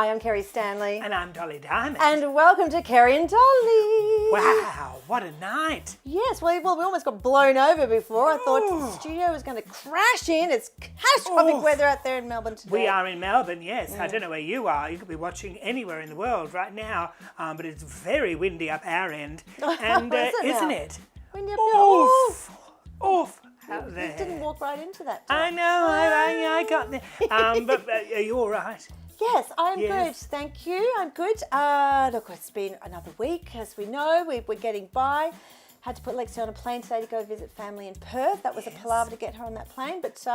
Hi, I'm Kerrie Stanley. And I'm Dolly Diamond. And welcome to Kerrie and Dolly. Wow, what a night. Yes, well, we almost got blown over before. I thought the studio was going to crash in. It's catastrophic weather out there in Melbourne today. We are in Melbourne, yes. I don't know where you are. You could be watching anywhere in the world right now, but it's very windy up our end. And isn't it? Windy up Oof, oof. Out there. You didn't walk right into that. I know, I got there. But are you all right? Yes, I'm good. Yes. Thank you. I'm good. Look, it's been another week. As we know, we're getting by. Had to put Lexi on a plane today to go visit family in Perth. That was a palaver to get her on that plane, but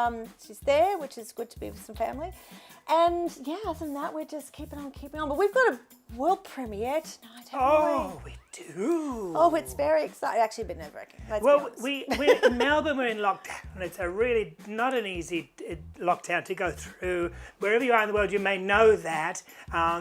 she's there, which is good to be with some family. And yeah, other than that, we're just keeping on. But we've got a world premiere tonight, haven't we? We do. Oh, it's very exciting. Actually, a bit nerve-wracking. Well, we're in Melbourne, we're in lockdown. It's a really not an easy lockdown to go through. Wherever you are in the world, you may know that.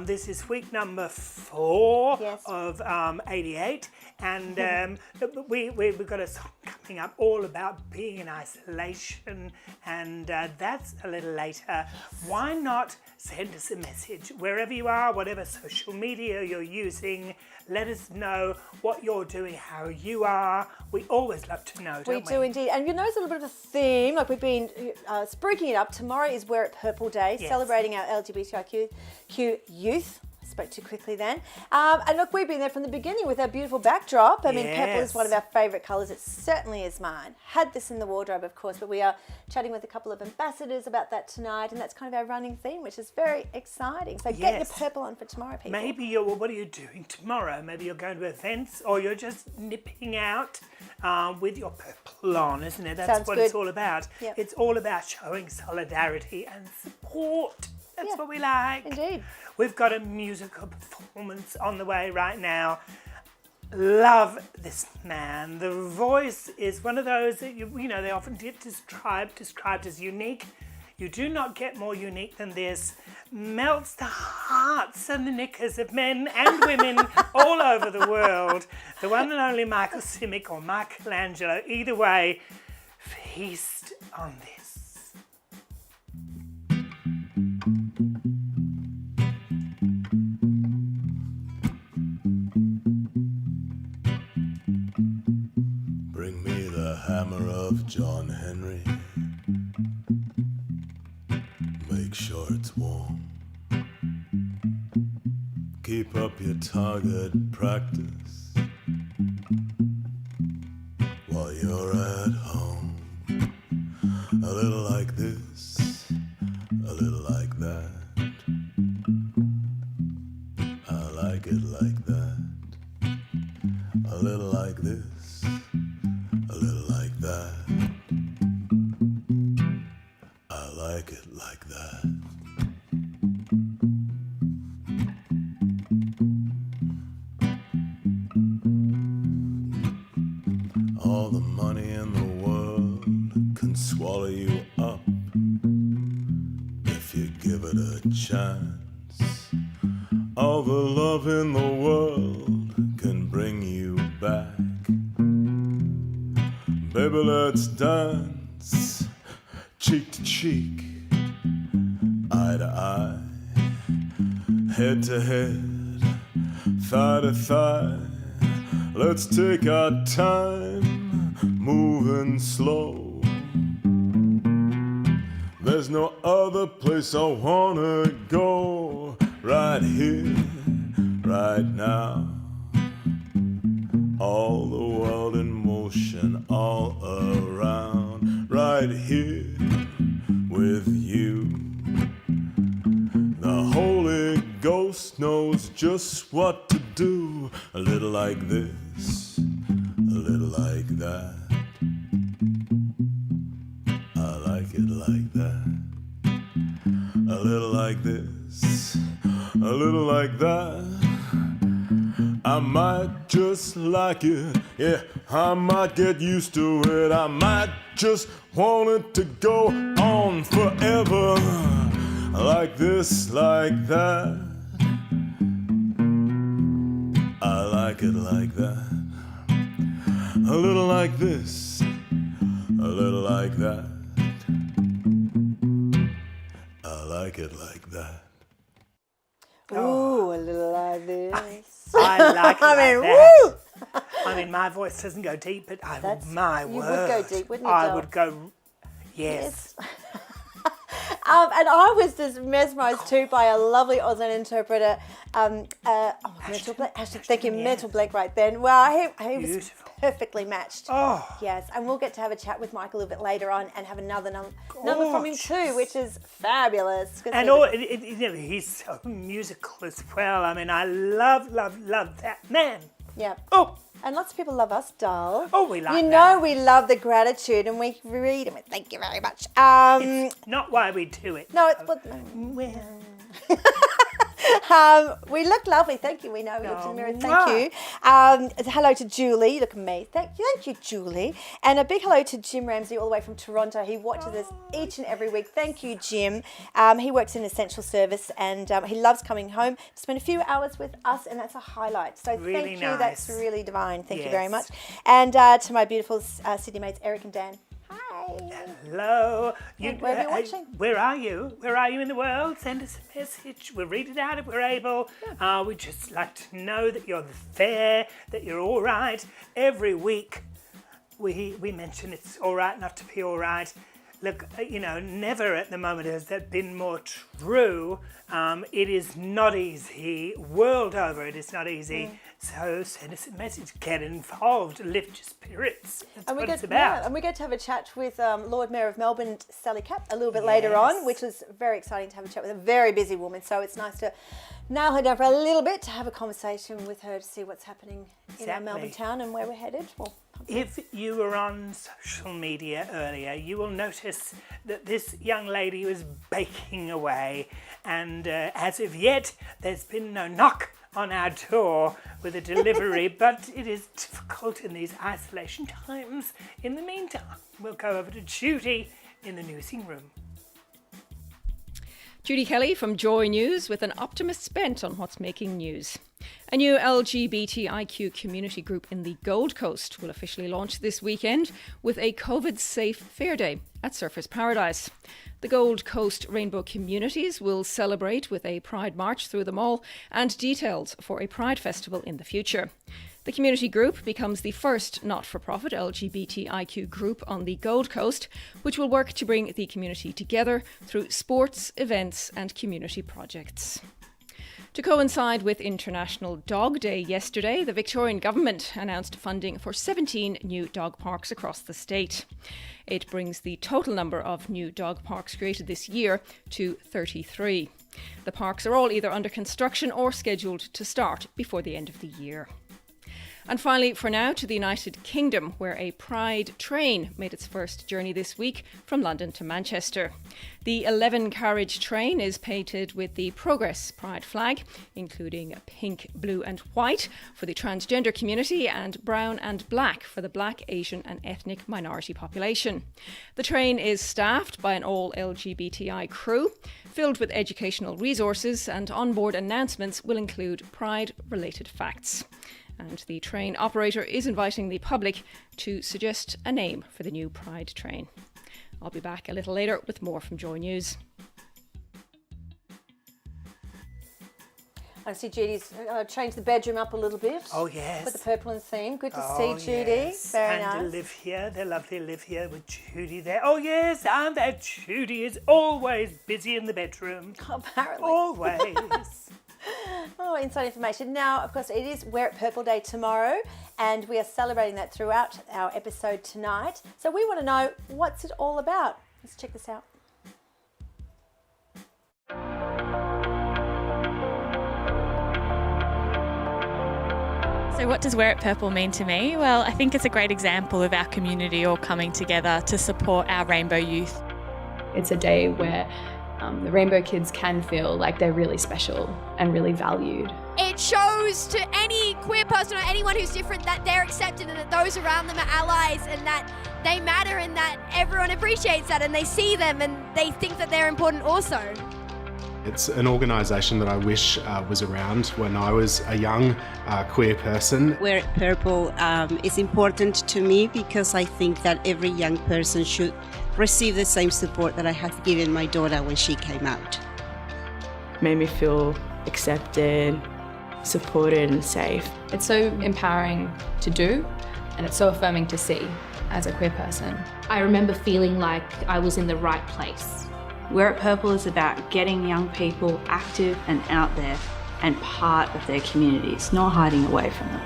This is week number 4 of 88. And we've got a song coming up all about being in isolation. And that's a little later. Why not send us a message? Wherever you are, whatever social media you're using, let us know what you're doing, how you are. We always love to know, don't we? We do indeed. And you know, it's a little bit of a theme. Like we've been spruiking it up. Tomorrow is Wear It Purple Day, celebrating our LGBTQIA youth. I spoke too quickly then. And look, we've been there from the beginning with our beautiful backdrop. I mean, purple is one of our favourite colours. It certainly is mine. Had this in the wardrobe, of course, but we are chatting with a couple of ambassadors about that tonight, and that's kind of our running theme, which is very exciting. So get your purple on for tomorrow, people. Maybe what are you doing tomorrow? Maybe you're going to events, or you're just nipping out with your purple on, isn't it? That's what it's all about. Yep. It's all about showing solidarity and support. That's what we like. Indeed. We've got a musical performance on the way right now. Love this man. The voice is one of those that you know they often get described as unique. You do not get more unique than this. Melts the hearts and the knickers of men and women all over the world. The one and only Michael Simic or Mikelangelo. Either way, feast on this. Hammer of John Henry. Make sure it's warm. Keep up your target practice while you're at home. A little like this, a little like that. I like it like that. A little like this, a little like that. I like it like that. All the money in the world can swallow you up if you give it a chance. All the love in the world can bring you back. Baby, let's dance, cheek to cheek, eye to eye, head to head, thigh to thigh. Let's take our time, moving slow. There's no other place I wanna go. Right here, right now. All the world in motion, all around, right here with you. The Holy Ghost knows just what to do. A little like this, a little like that. I like it like that. A little like this, a little like that. I might just like it, yeah, I might get used to it. I might just want it to go on forever. Like this, like that. I like it like that. A little like this, a little like that. I like it like that. Ooh, a little like this. I like it I like mean, that. woo! I mean, my voice doesn't go deep, but You would go deep, wouldn't you, I Dol? would go, yes. And I was just mesmerised too by a lovely Auslan interpreter, Mental Blake right then. Well, he was Beautiful. perfectly matched. Oh. Yes, and we'll get to have a chat with Michael a little bit later on and have another number from him too, which is fabulous. And he's so musical as well. I mean, I love that man. Yeah. Oh. And lots of people love us, Dal. Oh, we like You that. know we love the gratitude and we read and we thank you very much. It's not why we do it. No, it's what... we look lovely, thank you. We know we looked in the mirror, thank you. Hello to Julie, look amazing. Thank you, Julie. And a big hello to Jim Ramsey all the way from Toronto. He watches us each and every week. Thank you, Jim. He works in essential service and he loves coming home to spend a few hours with us, and that's a highlight. So really thank you, nice. that's really divine. Thank you very Yes. much. And to my beautiful Sydney mates, Eric and Dan. Hi. Hello. Where are you watching? Where are you? Where are you in the world? Send us a message. We'll read it out if we're able. We'd just like to know that you're there, that you're all right. Every week we mention it's all right not to be all right. Look, never at the moment has that been more true. It is not easy. World over, it is not easy. So send us a message, get involved, lift your spirits. That's what it's about. Yeah, and we get to have a chat with Lord Mayor of Melbourne, Sally Capp, a little bit later on, which was very exciting to have a chat with a very busy woman. So it's nice to nail her down for a little bit, to have a conversation with her to see what's happening in our Melbourne town and where we're headed. Well, if you were on social media earlier, you will notice that this young lady was baking away, and as of yet, there's been no knock on our door with a delivery, but it is difficult in these isolation times. In the meantime, we'll go over to Judy in the newsing room. Judy Kelly from Joy News with an optimist's bent on what's making news. A new LGBTIQ community group in the Gold Coast will officially launch this weekend with a COVID-safe fair day at Surfers Paradise. The Gold Coast Rainbow Communities will celebrate with a Pride March through the mall and details for a Pride Festival in the future. The community group becomes the first not-for-profit LGBTIQ group on the Gold Coast, which will work to bring the community together through sports, events and community projects. To coincide with International Dog Day yesterday, the Victorian Government announced funding for 17 new dog parks across the state. It brings the total number of new dog parks created this year to 33. The parks are all either under construction or scheduled to start before the end of the year. And finally, for now, to the United Kingdom, where a Pride train made its first journey this week from London to Manchester. The 11-carriage train is painted with the Progress Pride flag, including pink, blue and white for the transgender community and brown and black for the Black, Asian and ethnic minority population. The train is staffed by an all-LGBTI crew, filled with educational resources, and onboard announcements will include Pride-related facts. And the train operator is inviting the public to suggest a name for the new Pride train. I'll be back a little later with more from Joy News. I see Judy's changed the bedroom up a little bit. Oh, yes. With the purple and theme. Good to see Judy. Yes. Very and nice. to live here. They're lovely to live here with Judy there. Oh, yes. And that Judy is always busy in the bedroom. Apparently. Always. Oh, inside information. Now, of course, it is Wear It Purple Day tomorrow, and we are celebrating that throughout our episode tonight. So we want to know, what's it all about? Let's check this out. So what does Wear It Purple mean to me? Well, I think it's a great example of our community all coming together to support our rainbow youth. It's a day where the rainbow kids can feel like they're really special and really valued. It shows to any queer person or anyone who's different that they're accepted and that those around them are allies and that they matter and that everyone appreciates that and they see them and they think that they're important also. It's an organisation that I wish was around when I was a young queer person. Wear It Purple is important to me because I think that every young person should receive the same support that I have given my daughter when she came out. Made me feel accepted, supported and safe. It's so empowering to do, and it's so affirming to see as a queer person. I remember feeling like I was in the right place. Wear It Purple is about getting young people active and out there and part of their communities, not hiding away from them.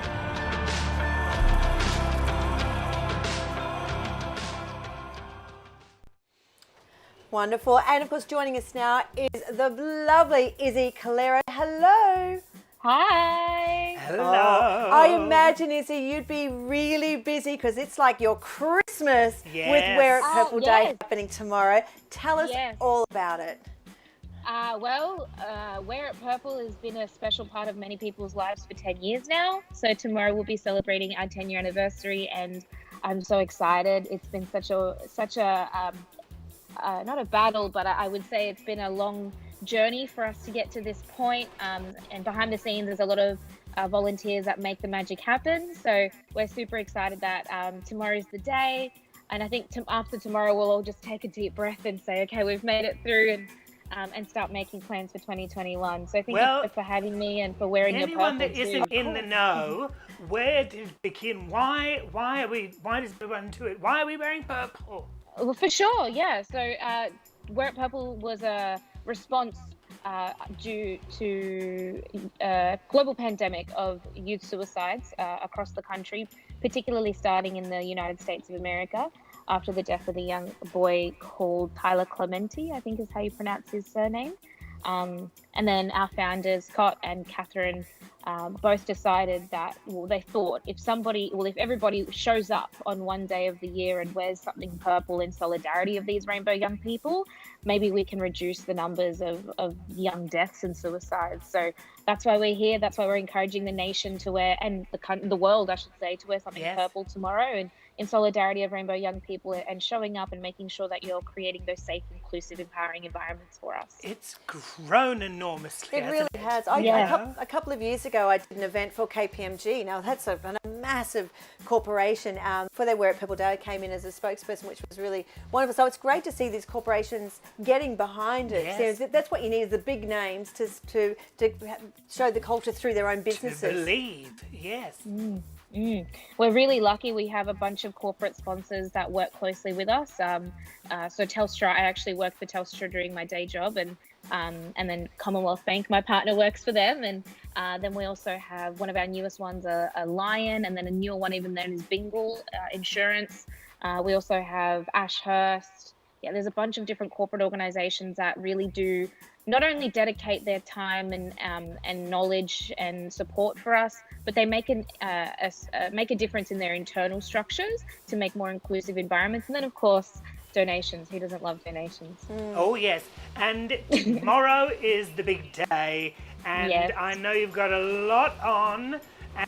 Wonderful. And of course, joining us now is the lovely Izzy Calero. Hello. Hi. Hello. I imagine, Izzy, you'd be really busy because it's like your Christmas with Wear It Purple Day happening tomorrow. Tell us all about it. Wear It Purple has been a special part of many people's lives for 10 years now. So tomorrow we'll be celebrating our 10-year anniversary, and I'm so excited. It's been such a not a battle, but I would say it's been a long journey for us to get to this point. And behind the scenes, there's a lot of volunteers that make the magic happen. So we're super excited that tomorrow's the day. And I think after tomorrow, we'll all just take a deep breath and say, okay, we've made it through, and start making plans for 2021. So thank you for having me and for wearing your purple. Anyone that isn't in the know, where did it begin? Why does everyone do it? Why are we wearing purple? Well, for sure, yeah. So Wear It Purple was a response due to a global pandemic of youth suicides across the country, particularly starting in the United States of America after the death of a young boy called Tyler Clementi, I think is how you pronounce his surname. And then our founders, Scott and Catherine, both decided that, they thought if everybody shows up on one day of the year and wears something purple in solidarity of these rainbow young people, maybe we can reduce the numbers of young deaths and suicides. So that's why we're here. That's why we're encouraging the nation to wear, and the world, I should say, to wear something purple tomorrow, and in solidarity of rainbow young people, and showing up and making sure that you're creating those safe, inclusive, empowering environments for us. It's grown enormously. It really has. A couple of years ago, I did an event for KPMG. Now, that's a massive corporation. For their Wear It Purple Day, I came in as a spokesperson, which was really wonderful. So it's great to see these corporations getting behind it. Yes. So that's what you need, is the big names to show the culture through their own businesses. To believe, yes. We're really lucky. We have a bunch of corporate sponsors that work closely with us. So Telstra, I actually work for Telstra during my day job, and then Commonwealth Bank, my partner, works for them. And then we also have one of our newest ones, a Lion, and then a newer one even known as Bingle Insurance. We also have Ashurst. Yeah, there's a bunch of different corporate organizations that really do not only dedicate their time and knowledge and support for us, but they make a difference in their internal structures to make more inclusive environments. And then, of course, donations. Who doesn't love donations? Oh, yes. And tomorrow is the big day. And I know you've got a lot on,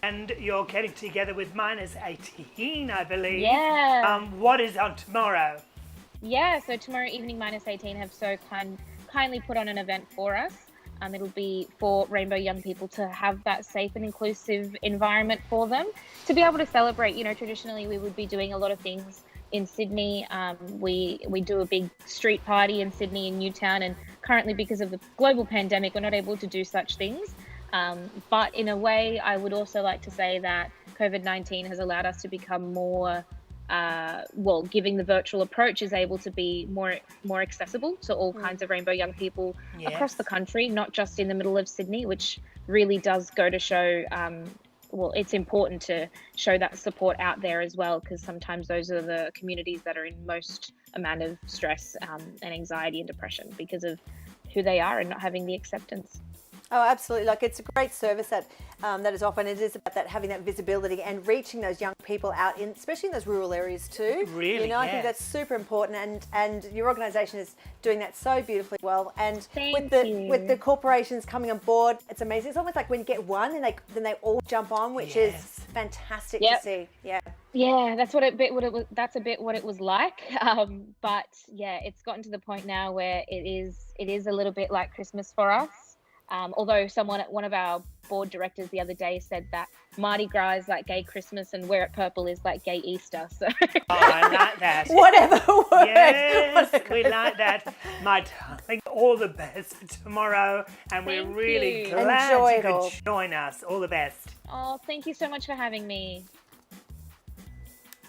and you're getting together with Minus18, I believe. Yeah. What is on tomorrow? Yeah, so tomorrow evening, Minus18 have so kindly put on an event for us. It'll be for rainbow young people to have that safe and inclusive environment for them to be able to celebrate. You know, traditionally we would be doing a lot of things in Sydney. We do a big street party in Sydney in Newtown, and currently because of the global pandemic, we're not able to do such things. But in a way, I would also like to say that COVID-19 has allowed us to become more giving the virtual approach is able to be more accessible to all kinds of rainbow young people across the country, not just in the middle of Sydney, which really does go to show, it's important to show that support out there as well, because sometimes those are the communities that are in most amount of stress and anxiety and depression because of who they are and not having the acceptance. Oh, absolutely. Like, it's a great service that is offered. It is about that, having that visibility and reaching those young people out, especially in those rural areas too. Really, I think that's super important, and your organisation is doing that so beautifully well. And with the corporations coming on board, it's amazing. It's almost like when you get one, and then they all jump on, which is fantastic to see. Yeah, that's what That's a bit what it was like. But yeah, it's gotten to the point now where it is a little bit like Christmas for us. Although one of our board directors the other day said that Mardi Gras is like gay Christmas and Wear It Purple is like gay Easter. So I like that. Whatever works. Yes, we like that. My darling, all the best for tomorrow, and we're really glad you could join us. All the best. Oh, thank you so much for having me.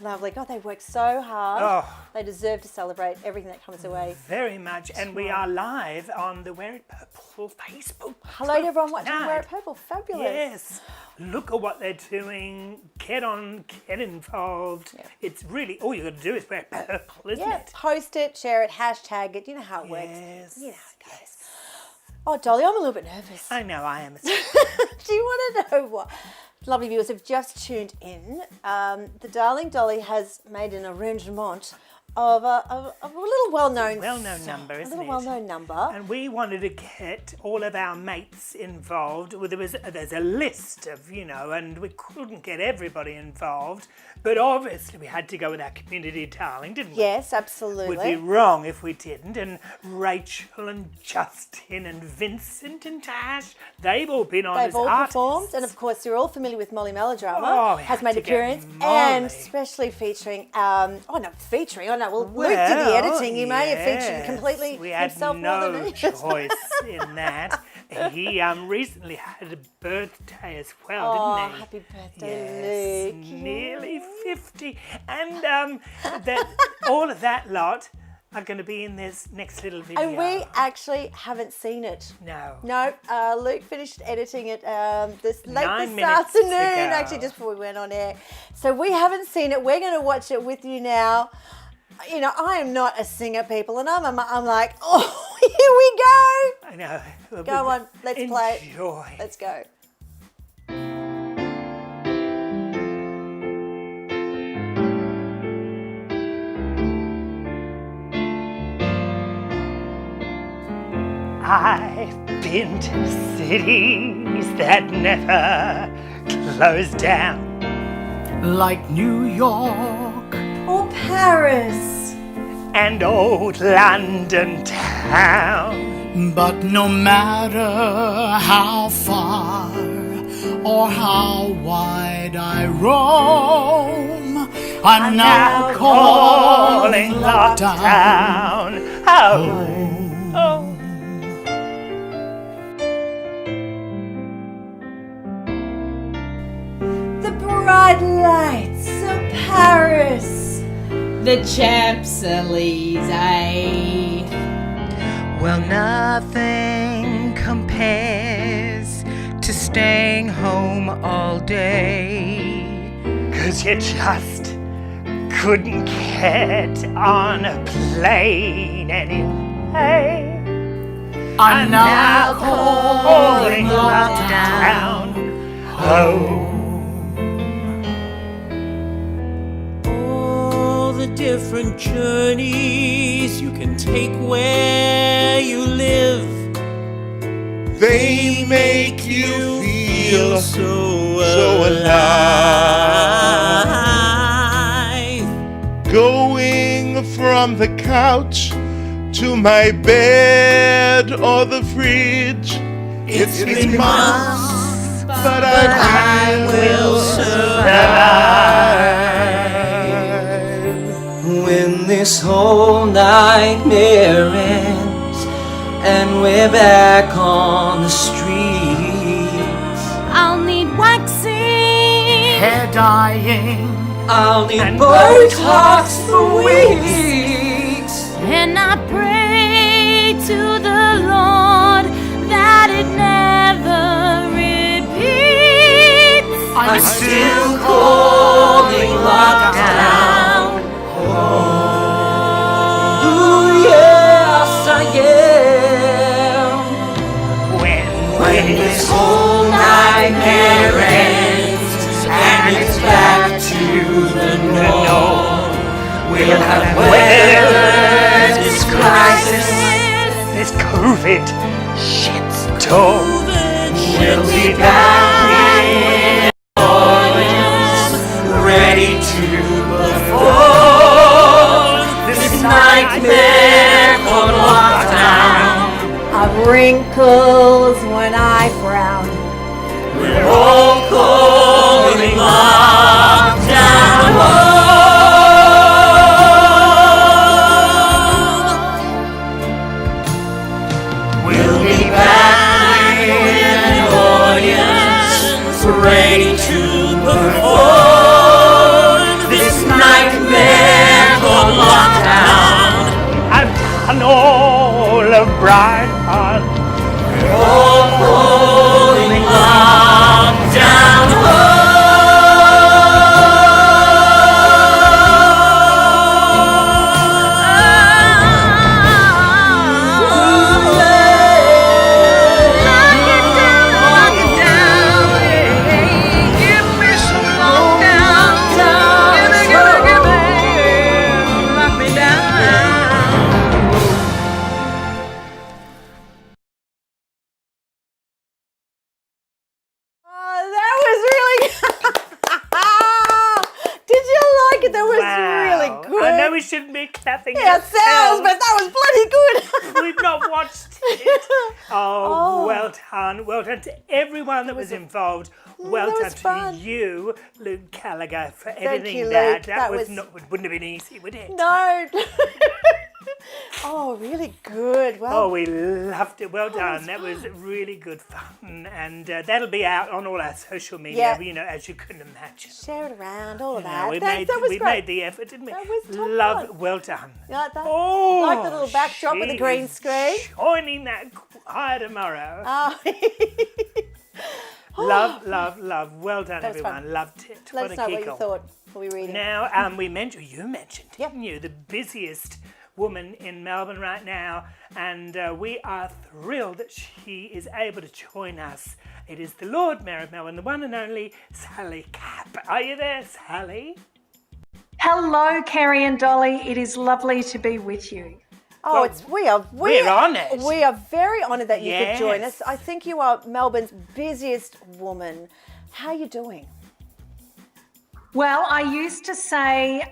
Lovely. God, they work so hard. Oh. They deserve to celebrate everything that comes away. Very much. And we are live on the Wear It Purple Facebook. Hello to everyone watching Wear It Purple. Fabulous. Yes. Look at what they're doing. Get involved. Yeah. It's really, all you got to do is wear purple, isn't it? Post it, share it, hashtag it. You know how it works. You know how it goes. Yes. Oh, Dolly, I'm a little bit nervous. I know, I am. Do you want to know what? Lovely viewers have just tuned in. The Darling Dolly has made an arrangement of a little well-known number, isn't it? A little well-known number. And we wanted to get all of our mates involved. Well, there's a list of, and we couldn't get everybody involved. But obviously we had to go with our community darling, didn't we? Yes, absolutely. Would be wrong if we didn't. And Rachel and Justin and Vincent and Tash, they've all been on as artists. They've all performed. And of course, you're all familiar with Molly Melodrama. Has made an appearance. And especially featuring, Luke did the editing. He may have featured completely himself more than me. We had no choice in that. He recently had a birthday as well, didn't he? Happy birthday, Luke. Nearly 50. And all of that lot are going to be in this next little video. And we actually haven't seen it. No. Luke finished editing it this 9 minutes afternoon, ago. actually just before we went on air. So we haven't seen it. We're going to watch it with you now. I am not a singer, people, and I'm like, oh, here we go. I know. Go on, let's play. Enjoy. Let's go. I've been to cities that never closed down, like New York or Paris and old London town. But no matter how far or how wide I roam, I'm now calling lockdown home. The bright lights of Paris, the Champs-Elysees. Well, nothing compares to staying home all day, 'cause you just couldn't get on a plane anyway. I'm now calling lockdown home. The different journeys you can take where you live, they make you feel so alive. Going from the couch to my bed or the fridge, it's been months, but I will survive. When this whole nightmare ends and we're back on the streets, I'll need waxing, hair dyeing, I'll need Botox for weeks, and I pray to the Lord that it never repeats. I'm still calling lockdown. Ooh, yes, I am. When this whole nightmare ends and it's back to the norm, we'll have weathered this crisis, this COVID shitstorm. We'll be back in audience, ready to perform this nightmare for lockdown. I've wrinkles when I frown. We're all calling lockdown home. We'll be back with an audience ready to perform this nightmare called lockdown. I've done all of Bright Heart. We're all calling lockdown We shouldn't be clapping ourselves, but that was bloody good. We've not watched it. Oh, well done. Well done to everyone that was involved. Well done to you, Luke Gallagher, for editing that. That wouldn't have been easy, would it? No. Oh, really good. Well, oh, we loved it. Well done. That was really good fun. And that'll be out on all our social media, you know, as you couldn't imagine. Share it around, all of that. We made the effort, didn't we? That was top Love, well done. You like that? Oh, like the little backdrop with the green screen. Joining that choir tomorrow. Oh. Love. Well done, everyone. Fun. Loved it. Let us know what you thought. What we reading? Now, you mentioned, didn't you, the busiest woman in Melbourne right now, and we are thrilled that she is able to join us. It is the Lord Mayor of Melbourne, the one and only Sally Capp. Are you there, Sally? Hello, Kerrie and Dolly. It is lovely to be with you. Oh, well, we're honoured. We are very honoured that you could join us. I think you are Melbourne's busiest woman. How are you doing? Well, I used to say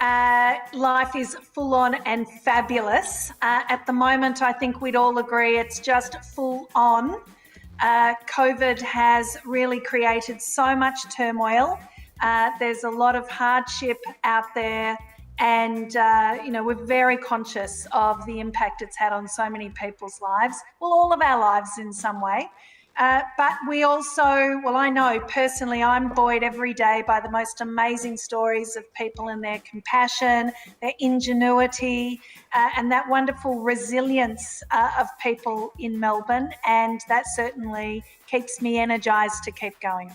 life is full on and fabulous. At the moment, I think we'd all agree it's just full on. COVID has really created so much turmoil. There's a lot of hardship out there, and we're very conscious of the impact it's had on so many people's lives. Well, all of our lives in some way. But we also, I know personally, I'm buoyed every day by the most amazing stories of people and their compassion, their ingenuity, and that wonderful resilience of people in Melbourne. And that certainly keeps me energised to keep going.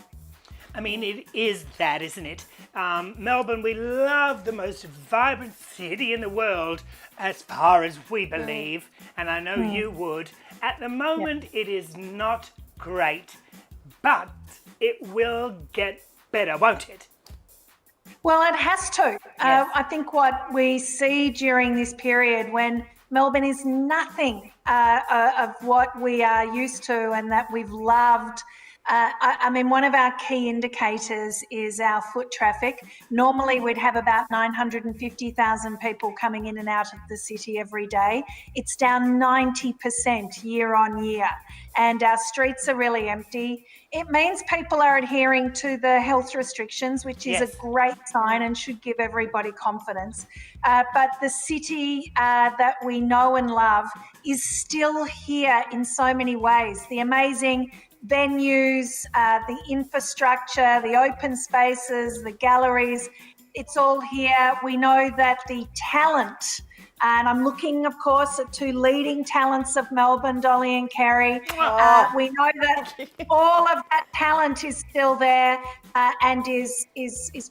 I mean, it is that, isn't it? Melbourne, we love the most vibrant city in the world, as far as we believe, and I know you would. At the moment, it is not great, but it will get better, won't it? Well, it has to. Yes. I think what we see during this period when Melbourne is nothing of what we are used to and that we've loved. I mean, one of our key indicators is our foot traffic. Normally, we'd have about 950,000 people coming in and out of the city every day. It's down 90% year on year, and our streets are really empty. It means people are adhering to the health restrictions, which is a great sign and should give everybody confidence. But the city that we know and love is still here in so many ways. The amazing venues, the infrastructure, the open spaces, the galleries, it's all here. We know that the talent, and I'm looking, of course, at two leading talents of Melbourne, Dolly and Kerrie. We know that all of that talent is still there and is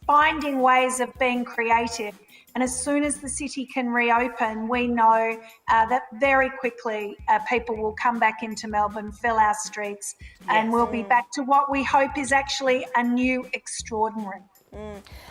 finding ways of being creative. And as soon as the city can reopen, we know that very quickly people will come back into Melbourne, fill our streets, and we'll be back to what we hope is actually a new extraordinary.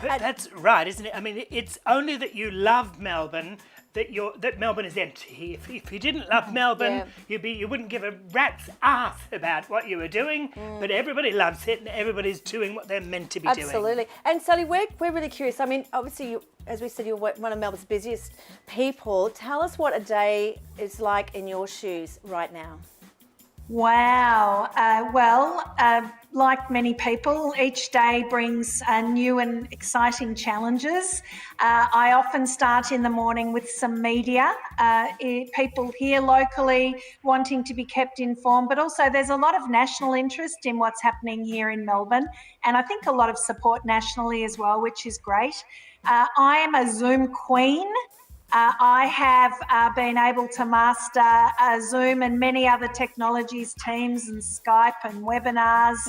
That's right, isn't it? I mean, it's only that you love Melbourne that Melbourne is empty. If you didn't love Melbourne, you wouldn't give a rat's ass about what you were doing. But everybody loves it, and everybody's doing what they're meant to be doing. Absolutely. And Sally, we're really curious. I mean, obviously, as we said, you're one of Melbourne's busiest people. Tell us what a day is like in your shoes right now. Wow. Like many people, each day brings new and exciting challenges. I often start in the morning with some media, people here locally wanting to be kept informed, but also there's a lot of national interest in what's happening here in Melbourne, and I think a lot of support nationally as well, which is great. I am a Zoom queen. I have been able to master Zoom and many other technologies, Teams and Skype and webinars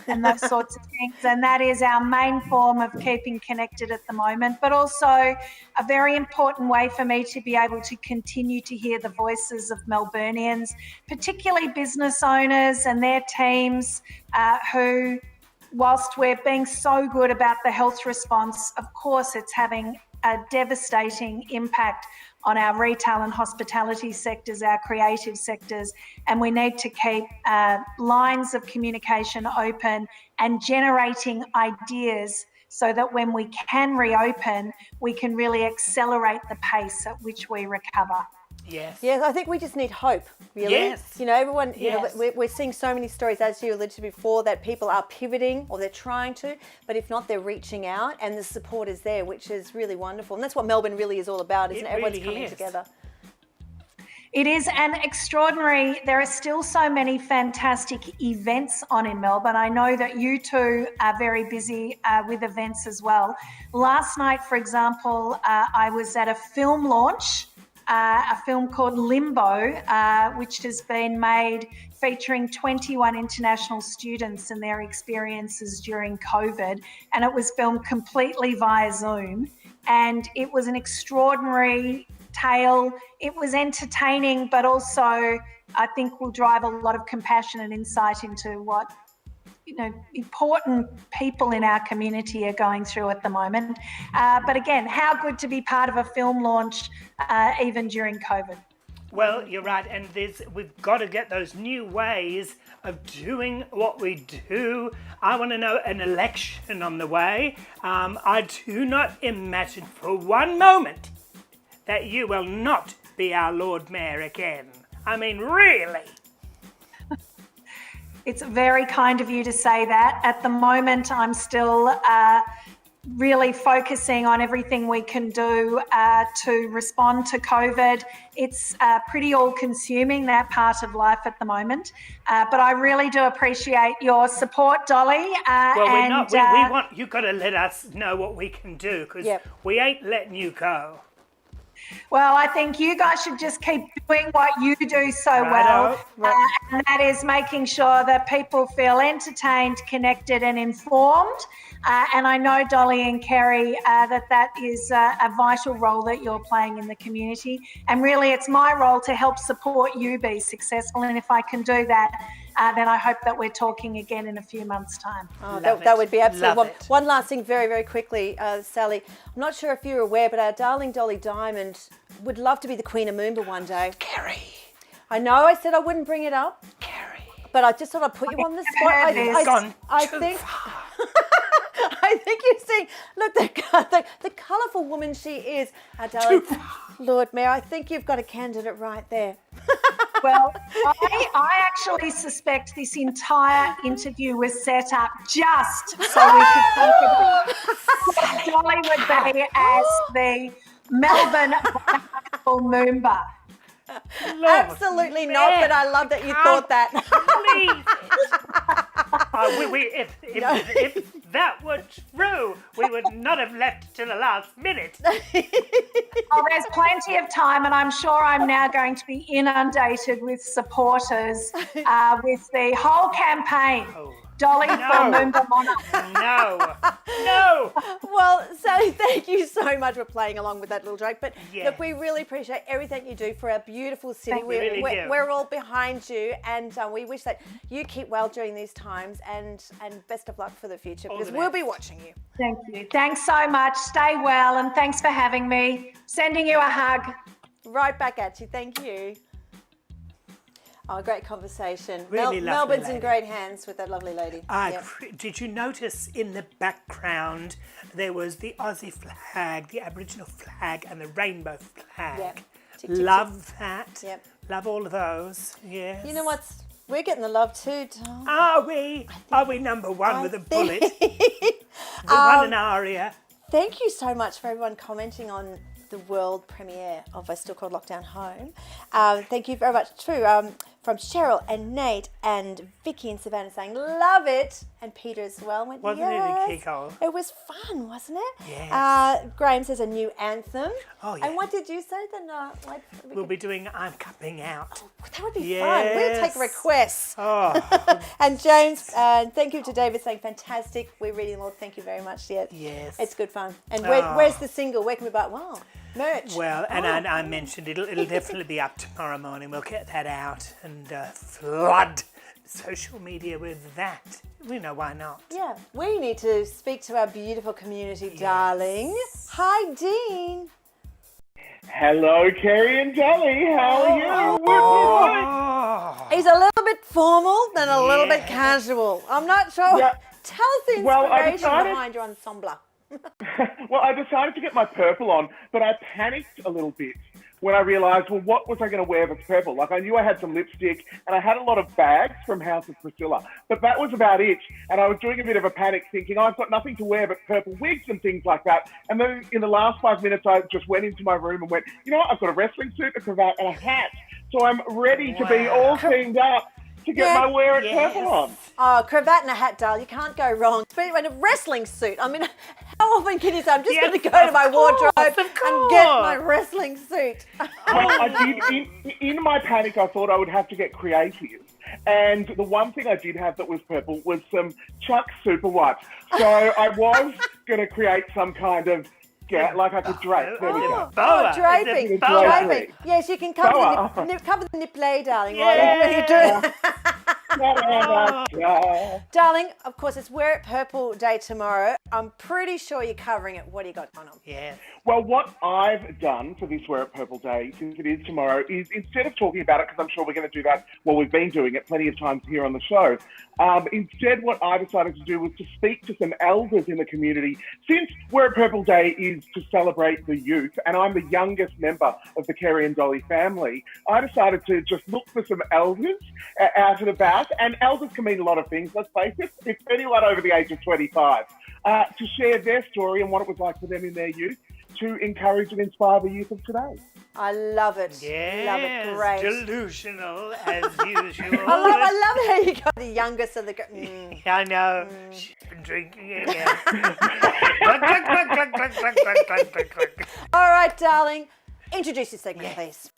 and those sorts of things. And that is our main form of keeping connected at the moment, but also a very important way for me to be able to continue to hear the voices of Melburnians, particularly business owners and their teams who, whilst we're being so good about the health response, of course it's having a devastating impact on our retail and hospitality sectors, our creative sectors, and we need to keep lines of communication open and generating ideas so that when we can reopen, we can really accelerate the pace at which we recover. Yes. Yes, I think we just need hope, really. Yes. You know, everyone, Yes. we're seeing so many stories, as you alluded to before, that people are pivoting or they're trying to, but if not, they're reaching out and the support is there, which is really wonderful. And that's what Melbourne really is all about, isn't it? Everyone's really coming is. together. It is an extraordinary, there are still so many fantastic events on in Melbourne. I know that you two are very busy with events as well. Last night, for example, I was at a film launch, a film called Limbo, which has been made featuring 21 international students and their experiences during COVID. And it was filmed completely via Zoom. And it was an extraordinary tale. It was entertaining, but also I think will drive a lot of compassion and insight into what important people in our community are going through at the moment. But again, how good to be part of a film launch even during COVID. Well, you're right, and we've got to get those new ways of doing what we do. I want to know an election on the way. I do not imagine for one moment that you will not be our Lord Mayor again. I mean, really. It's very kind of you to say that. At the moment, I'm still really focusing on everything we can do to respond to COVID. It's pretty all-consuming, that part of life at the moment. But I really do appreciate your support, Dolly. Well, we want you got to let us know what we can do, because we ain't letting you go. Well, I think you guys should just keep doing what you do so well. And that is making sure that people feel entertained, connected and informed. And I know, Dolly and Kerrie, that is a vital role that you're playing in the community. And really, it's my role to help support you be successful. And if I can do that, then I hope that we're talking again in a few months' time. Oh, that would be absolutely. One last thing very, very quickly, Sally. I'm not sure if you're aware, but our darling Dolly Diamond would love to be the Queen of Moomba one day. Kerrie. I know I said I wouldn't bring it up. Kerrie. But I just thought I'd put you on the spot. I think you're seeing, look, the colourful woman she is, our darling Lord Mayor. I think you've got a candidate right there. Well, I actually suspect this entire interview was set up just so we could talk about Dolly would be as the Melbourne Moomba. Absolutely not, but I love that you thought that. If that were true, we would not have left till the last minute. Oh, there's plenty of time, and I'm sure I'm now going to be inundated with supporters with the whole campaign. Dolly for Moomba Monarch. No. Well, Sally, thank you so much for playing along with that little joke. But look, we really appreciate everything you do for our beautiful city. We're all behind you, and we wish that you keep well during these times, and best of luck for the future, because we'll be watching you. Thank you. Thanks so much. Stay well, and thanks for having me. Sending you a hug. Right back at you. Thank you. Oh, great conversation. Really lovely Melbourne's lady. in great hands with that lovely lady. Did you notice in the background there was the Aussie flag, the Aboriginal flag, and the rainbow flag? Yep. Love that. Yep. Love all of those. Yes. You know what's We're getting the love too, Tom. Are we? Are we number one with a bullet? We won an aria. Thank you so much for everyone commenting on the world premiere of A Still Called Lockdown Home. Thank you very much too. From Cheryl and Nate and Vicky and Savannah saying, love it. And Peter as well went, Wasn't it a kick-off? It was fun, wasn't it? Yes. Graham says a new anthem. Oh, yeah. And what did you say then? We'll be doing I'm Cupping Out. Oh, that would be fun. We'll take requests. Oh. And James, thank you to David saying, fantastic. We're reading them all. Thank you very much. Yes. It's good fun. And where's the single? Where can we buy it? Wow. Merch. Well, and I mentioned it'll definitely be up tomorrow morning. We'll get that out and flood social media with that. We know why not. Yeah, we need to speak to our beautiful community, darling. Hi, Dean. Hello, Kerrie and Dolly. How are you? He's a little bit formal and a little bit casual. I'm not sure. Yeah. Tell us the inspiration behind your ensemble. Well, I decided to get my purple on, but I panicked a little bit when I realised, well, what was I going to wear that's purple? Like, I knew I had some lipstick, and I had a lot of bags from House of Priscilla, but that was about it. And I was doing a bit of a panic, thinking, I've got nothing to wear but purple wigs and things like that. And then in the last 5 minutes, I just went into my room and went, you know what? I've got a wrestling suit, a cravat, and a hat. So I'm ready to be all cleaned up to get my wear it purple on. Oh, cravat and a hat, darling. You can't go wrong. Especially in a wrestling suit. I mean, how often can you say, I'm just going to go to my wardrobe and get my wrestling suit? Well, I did. In my panic, I thought I would have to get creative. And the one thing I did have that was purple was some Chuck Super Wipes. So I was going to create some kind of like I could drape. There we go. Oh, draping. Draping. Yes, you can cover the nipple, darling. What are you doing? Darling, of course, it's Wear It Purple Day tomorrow. I'm pretty sure you're covering it. What do you got going on? Yeah. Well, what I've done for this Wear It Purple Day, since it is tomorrow, is instead of talking about it, because I'm sure we're going to do that, well, we've been doing it plenty of times here on the show, instead what I decided to do was to speak to some elders in the community. Since Wear It Purple Day is to celebrate the youth, and I'm the youngest member of the Kerrie and Dolly family, I decided to just look for some elders out and about. And elders can mean a lot of things, let's face it. It's anyone over the age of 25 to share their story and what it was like for them in their youth to encourage and inspire the youth of today. I love it. Yes, love it. Great. Delusional as usual. I love how you got the youngest of the. I know. She's been drinking again. All right, darling. Introduce your segment, please.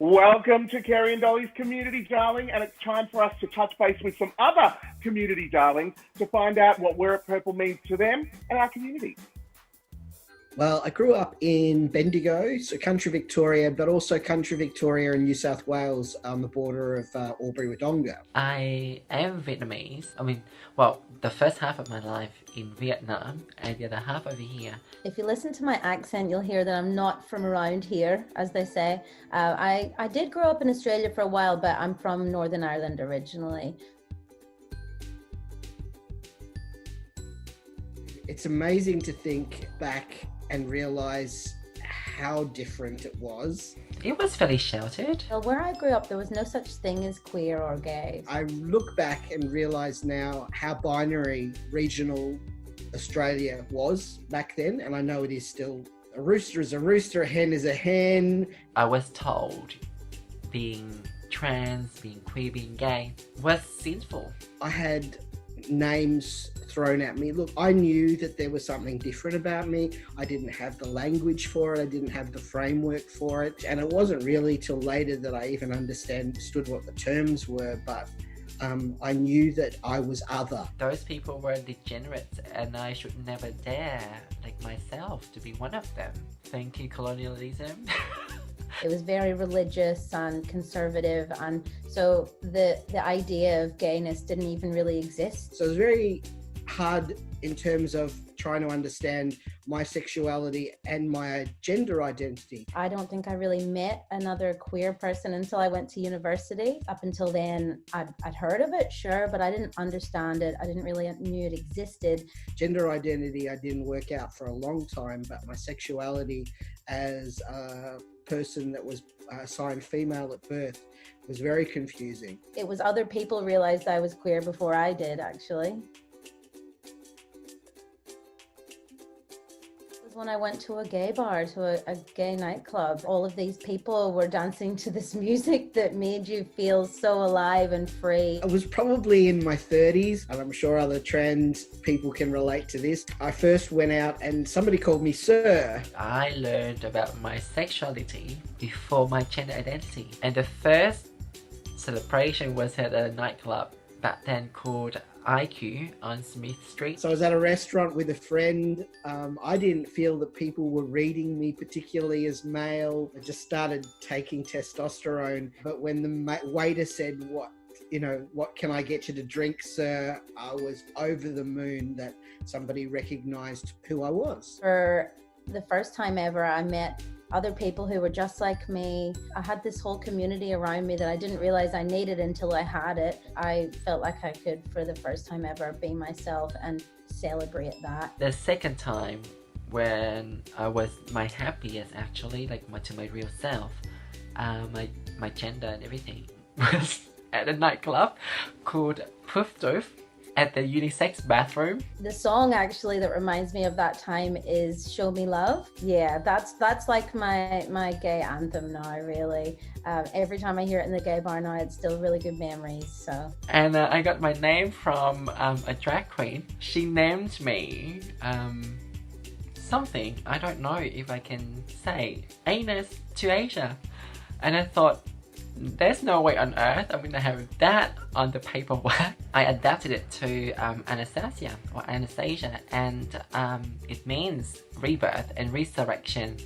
Welcome to Kerrie and Dolly's Community Darling, and it's time for us to touch base with some other community darlings to find out what Wear It Purple means to them and our community. Well, I grew up in Bendigo, so country Victoria, but also country Victoria and New South Wales on the border of Albury-Wodonga. I am Vietnamese. I mean, well, the first half of my life in Vietnam and the other half over here. If you listen to my accent, you'll hear that I'm not from around here, as they say. I did grow up in Australia for a while, but I'm from Northern Ireland originally. It's amazing to think back and realise how different it was. It was fairly sheltered. Well, where I grew up, there was no such thing as queer or gay. I look back and realise now how binary regional Australia was back then, and I know it is still. A rooster is a rooster, a hen is a hen. I was told being trans, being queer, being gay was sinful. I had names thrown at me. Look, I knew that there was something different about me. I didn't have the language for it. I didn't have the framework for it. And it wasn't really till later that I even understood what the terms were, but I knew that I was other. Those people were degenerates, and I should never dare, like myself, to be one of them. Thank you, colonialism. It was very religious and conservative, and so the idea of gayness didn't even really exist. So it was very hard in terms of trying to understand my sexuality and my gender identity. I don't think I really met another queer person until I went to university. Up until then, I'd heard of it, sure, but I didn't understand it. I didn't really knew it existed. Gender identity I didn't work out for a long time, but my sexuality as person that was assigned female at birth. It was very confusing. It was other people realized I was queer before I did, actually. When I went to a gay bar, to a gay nightclub, all of these people were dancing to this music that made you feel so alive and free. I was probably in my 30s, and I'm sure other trans people can relate to this. I first went out and somebody called me sir. I learned about my sexuality before my gender identity, and the first celebration was at a nightclub back then called IQ on Smith Street. So I was at a restaurant with a friend. I didn't feel that people were reading me particularly as male. I just started taking testosterone. But when the waiter said, what can I get you to drink, sir? I was over the moon that somebody recognized who I was. For the first time ever, I met other people who were just like me. I had this whole community around me that I didn't realize I needed until I had it. I felt like I could, for the first time ever, be myself and celebrate that. The second time when I was my happiest, actually, like to my real self, my gender and everything, was at a nightclub called Poof Doof at the unisex bathroom. The song actually that reminds me of that time is Show Me Love. Yeah, that's like my gay anthem now, really. Every time I hear it in the gay bar now, it's still really good memories, so. And I got my name from a drag queen. She named me something, I don't know if I can say, Anus to Asia. And I thought, there's no way on earth I'm gonna have that on the paperwork. I adapted it to Anastasia or Anastasia, and it means rebirth and resurrection.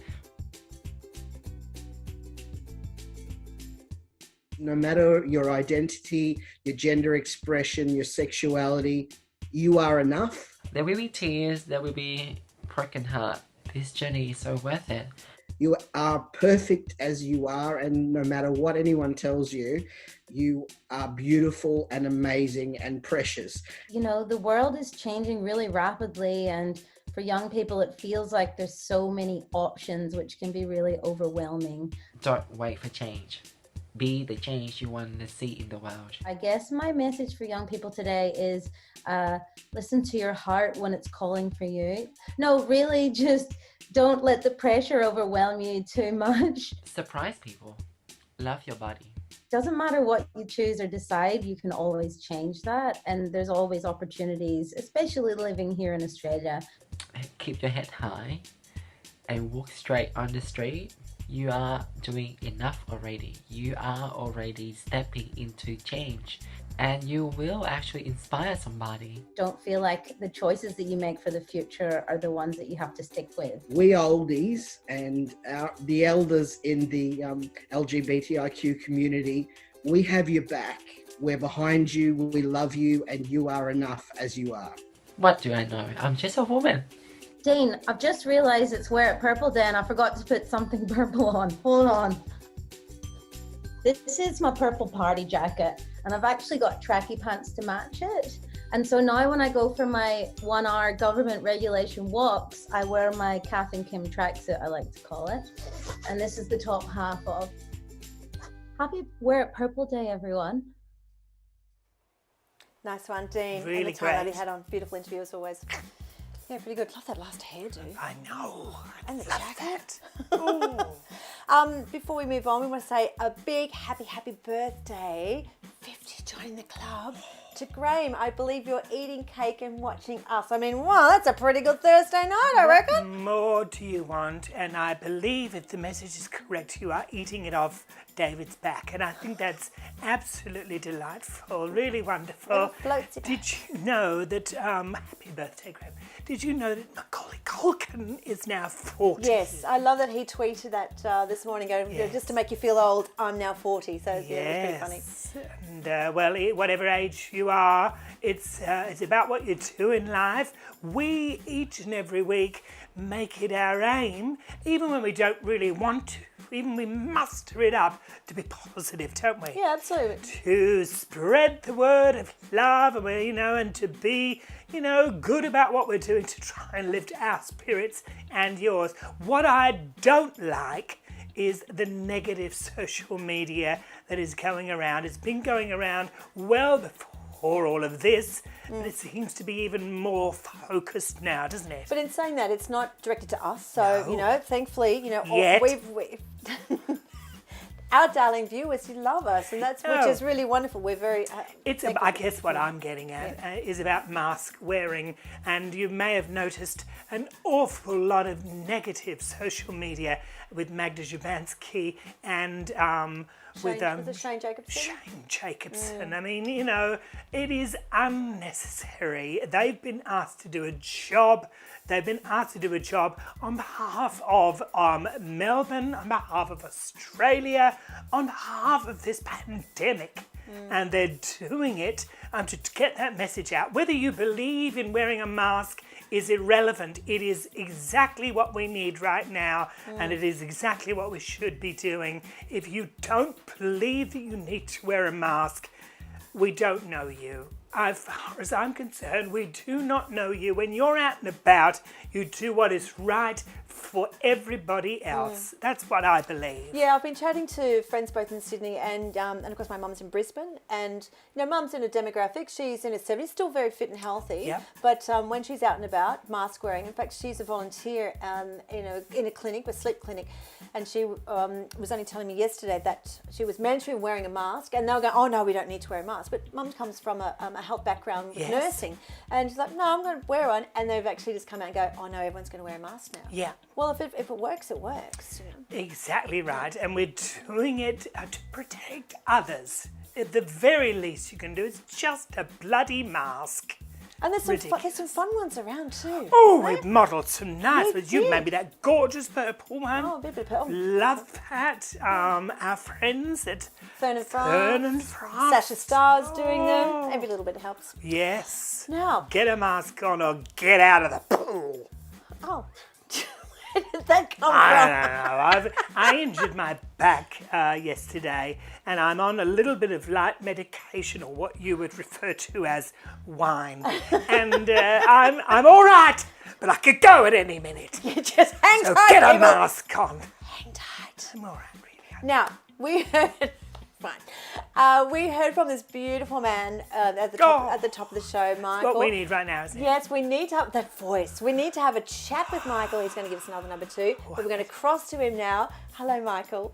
No matter your identity, your gender expression, your sexuality, you are enough. There will be tears, there will be broken heart. This journey is so worth it. You are perfect as you are, and no matter what anyone tells you, you are beautiful and amazing and precious. You know, the world is changing really rapidly, and for young people, it feels like there's so many options, which can be really overwhelming. Don't wait for change. Be the change you want to see in the world. I guess my message for young people today is listen to your heart when it's calling for you. No, really, just don't let the pressure overwhelm you too much. Surprise people. Love your body. Doesn't matter what you choose or decide, you can always change that. And there's always opportunities, especially living here in Australia. Keep your head high and walk straight on the street. You are doing enough already. You are already stepping into change, and you will actually inspire somebody. Don't feel like the choices that you make for the future are the ones that you have to stick with. We oldies and the elders in the LGBTIQ community, we have your back. We're behind you, we love you, and you are enough as you are. What do I know? I'm just a woman. Dean, I've just realised it's Wear It Purple Day and I forgot to put something purple on. Hold on. This is my purple party jacket, and I've actually got tracky pants to match it. And so now when I go for my 1 hour government regulation walks, I wear my Kath and Kim tracksuit, I like to call it. And this is the top half of. Happy Wear It Purple Day, everyone. Nice one, Dean. Really and the tie that great. he had on. Beautiful interview as always. Yeah, pretty good. Love that last hairdo. I know. And the Love jacket. that. Before we move on, we want to say a big happy birthday, 50 joining the club, to Graham. I believe you're eating cake and watching us. I mean, wow, that's a pretty good Thursday night, I reckon. What more do you want? And I believe if the message is correct, you are eating it off David's back. And I think that's absolutely delightful, really wonderful. Did you know that, happy birthday, Graham. Did you know that Macaulay Culkin is now 40? Yes, I love that he tweeted that this morning, going, just to make you feel old, I'm now 40. So yeah, it was pretty funny. And well, whatever age you are, it's about what you do in life. We, each and every week, make it our aim, even when we don't really want to. Even we muster it up to be positive, don't we? Yeah, absolutely. To spread the word of love, and and to be, good about what we're doing to try and lift our spirits and yours. What I don't like is the negative social media that is going around. It's been going around well before all of this, but it seems to be even more focused now, doesn't it? But in saying that, it's not directed to us. So, you know, thankfully, you know, Yet. we've our darling viewers, you love us, and that's which is really wonderful. We're very. I guess what I'm getting at is about mask wearing, and you may have noticed an awful lot of negative social media with Magda Szubanski and Shane Jacobson. Shane Jacobson. I mean, you know, it is unnecessary. They've been asked to do a job. They've been asked to do a job on behalf of Melbourne, on behalf of Australia, on behalf of this pandemic. And they're doing it to get that message out. Whether you believe in wearing a mask is irrelevant. It is exactly what we need right now, and it is exactly what we should be doing. If you don't believe that you need to wear a mask, we don't know you. As far as I'm concerned, we do not know you. When you're out and about, you do what is right for everybody else. That's what I believe. Yeah, I've been chatting to friends both in Sydney and of course my mum's in Brisbane. And, you know, mum's in a demographic, she's in her 70s, still very fit and healthy. Yep. But when she's out and about, mask wearing, in fact, she's a volunteer in a clinic, a sleep clinic. And she was only telling me yesterday that she was mentoring wearing a mask, and they were going, oh no, we don't need to wear a mask. But mum comes from a health background with nursing, and she's like, no, I'm going to wear one. And they've actually just come out and go, oh no, everyone's going to wear a mask now. Yeah. Well, if it works, it works. You know? Exactly right. And we're doing it to protect others. At the very least you can do is just a bloody mask. And there's some fun ones around too. Oh, we've modelled some nice ones. You made me that gorgeous purple one. Oh, a bit of purple. Love that. Our friends at Fern and France. Sasha Starr's doing them. Every little bit helps. Yes. Now. Get a mask on or get out of the pool. Oh. Where did that come from? I don't know. I injured my back yesterday, and I'm on a little bit of light medication, or what you would refer to as wine. And I'm all right, but I could go at any minute. You just hang so tight. Get a people. mask on. Hang tight. I'm all right, really. Now we heard. Fine. We heard from this beautiful man at the top of the show, Michael. What we need right now, isn't it? Yes, we need to have that voice. We need to have a chat with Michael. He's going to give us another number 2. But we're going to cross to him now. Hello, Michael.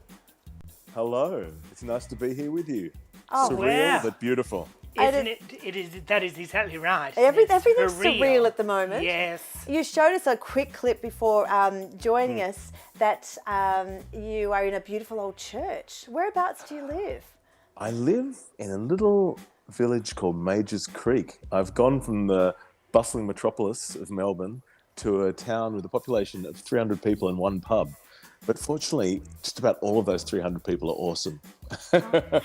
Hello. It's nice to be here with you. Oh, surreal, wow. but beautiful. Isn't it? That is exactly right. Everything's surreal at the moment. Yes. You showed us a quick clip before joining us that you are in a beautiful old church. Whereabouts do you live? I live in a little village called Majors Creek. I've gone from the bustling metropolis of Melbourne to a town with a population of 300 people and one pub. But fortunately, just about all of those 300 people are awesome.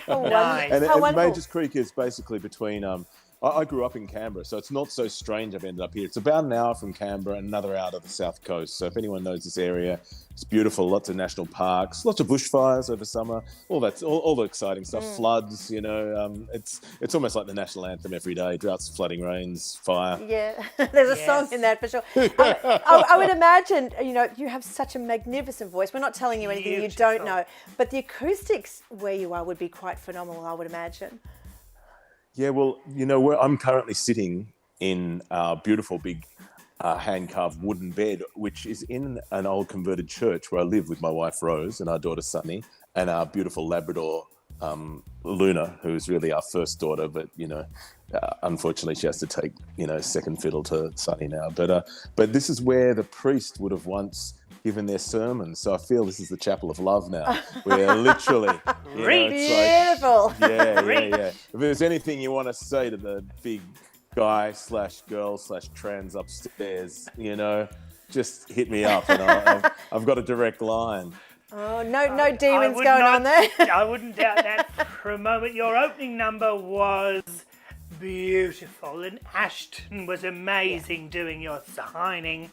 Nice. And Majors Creek is basically between... I grew up in Canberra, so it's not so strange I've ended up here. It's about an hour from Canberra and another hour to the south coast. So if anyone knows this area, it's beautiful. Lots of national parks, lots of bushfires over summer. All the exciting stuff. Floods, you know. It's almost like the national anthem every day. Droughts, flooding, rains, fire. Yeah, there's a song in that for sure. I would imagine, you know, you have such a magnificent voice. We're not telling you anything you don't know, but the acoustics where you are would be quite phenomenal, I would imagine. Yeah, well, you know, I'm currently sitting in our beautiful big hand-carved wooden bed, which is in an old converted church where I live with my wife Rose and our daughter Sunny and our beautiful Labrador Luna, who's really our first daughter, but, you know, unfortunately she has to take, you know, second fiddle to Sunny now. But this is where the priest would have once given their sermon. So I feel this is the chapel of love now. We're literally... Beautiful. Yeah. If there's anything you want to say to the big guy/girl/trans upstairs, you know, just hit me up and I've got a direct line. Oh, no demons going on there. I wouldn't doubt that for a moment. Your opening number was beautiful and Ashton was amazing doing your signing.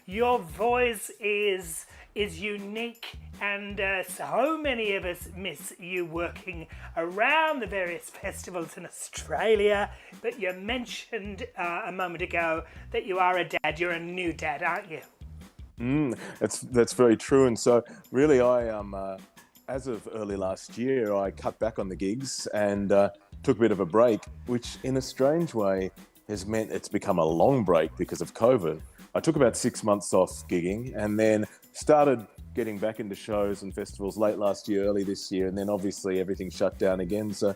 Your voice is unique, and so many of us miss you working around the various festivals in Australia. But you mentioned a moment ago that you are a dad. You're a new dad, aren't you? That's very true. And so really I as of early last year, I cut back on the gigs and took a bit of a break, which in a strange way has meant it's become a long break because of COVID. I took about 6 months off gigging and then started getting back into shows and festivals late last year, early this year, and then obviously everything shut down again. So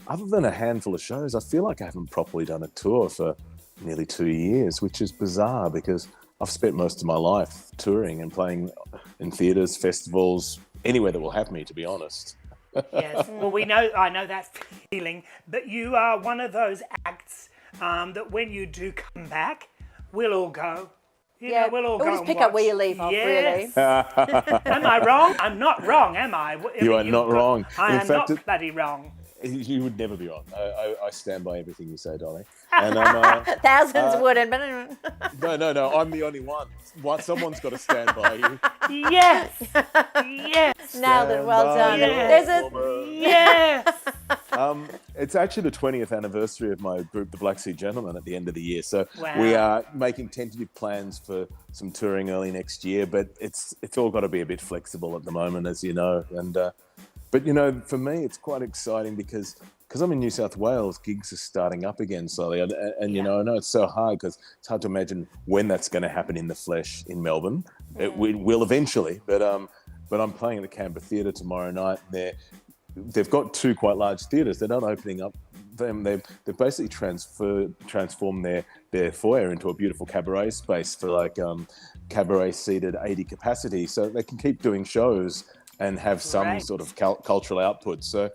other than a handful of shows, I feel like I haven't properly done a tour for nearly 2 years, which is bizarre because I've spent most of my life touring and playing in theatres, festivals, anywhere that will have me, to be honest. Yes, well, I know that feeling, but you are one of those acts that when you do come back, we'll all go. You know, we'll all go just and pick watch. up where you leave off, Yes. really. Am I wrong? I'm not wrong, am I? You are not wrong. I In am fact, not bloody wrong. You would never be wrong. I stand by everything you say, Dolly. And I'm, Thousands wouldn't, but No. I'm the only one. Someone's got to stand by you. Yes. Yes. Nailed it. Well done. Yes. It's actually the 20th anniversary of my group, the Black Sea Gentlemen, at the end of the year. So Wow. we are making tentative plans for some touring early next year, but it's all got to be a bit flexible at the moment, as you know. And but you know, for me, it's quite exciting because I'm in New South Wales, gigs are starting up again slowly, and you know, I know it's so hard because it's hard to imagine when that's going to happen in the flesh in Melbourne. It will eventually, but I'm playing at the Canberra Theatre tomorrow night. They've got 2 quite large theatres. They're not opening up them. They've basically transformed their foyer into a beautiful cabaret space for like cabaret seated 80 capacity, so they can keep doing shows and have some sort of cultural output. So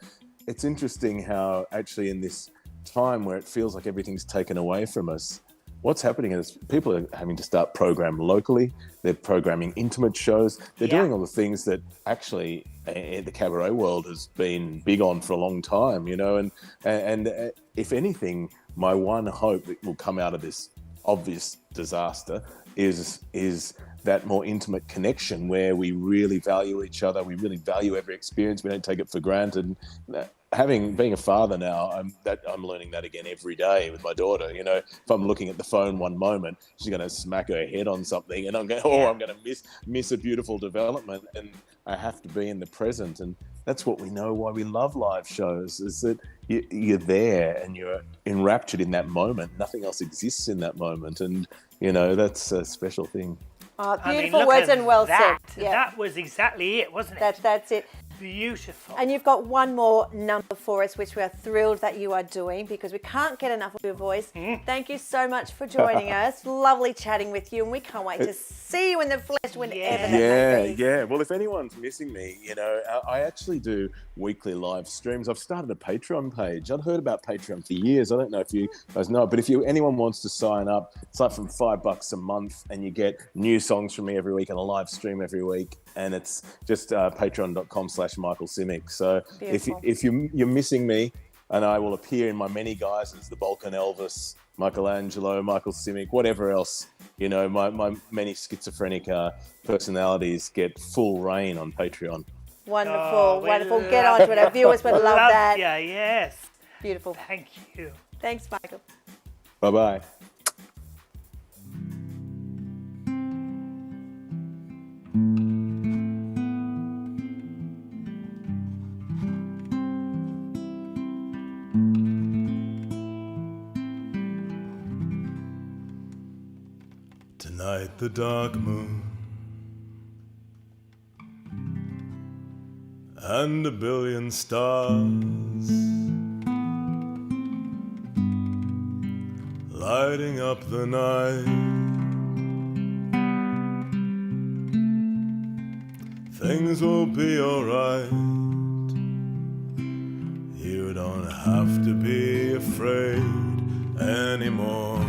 it's interesting how actually in this time where it feels like everything's taken away from us, what's happening is people are having to start program locally. They're programming intimate shows. They're doing all the things that actually the cabaret world has been big on for a long time, you know, and if anything, my one hope that will come out of this obvious disaster is that more intimate connection where we really value each other, we really value every experience, we don't take it for granted. Being a father now, I'm learning that again every day with my daughter. You know, if I'm looking at the phone one moment, she's going to smack her head on something, and I'm going to miss a beautiful development, and I have to be in the present. And that's what we know why we love live shows, is that you're there and you're enraptured in that moment. Nothing else exists in that moment, and you know that's a special thing. Beautiful words and well said. Yeah. That was exactly it, wasn't it? That's it. Beautiful. And you've got one more number for us, which we are thrilled that you are doing because we can't get enough of your voice. Thank you so much for joining us. Lovely chatting with you, and we can't wait to see you in the flesh whenever that may be. Yeah. Well, if anyone's missing me, you know, I actually do weekly live streams. I've started a Patreon page. I've heard about Patreon for years. I don't know if you guys know, but if anyone wants to sign up, it's like from $5 a month, and you get new songs from me every week and a live stream every week. And it's just patreon.com/Michael Simic. So if you're missing me, and I will appear in my many guises, the Balkan Elvis, Mikelangelo, Michael Simic, whatever else, you know, my many schizophrenic personalities get full reign on Patreon. Wonderful. Get on to it. Our viewers would love that. Yeah, yes. Beautiful. Thank you. Thanks, Michael. Bye-bye. Tonight the dark moon and a billion stars lighting up the night. Things will be alright. You don't have to be afraid anymore.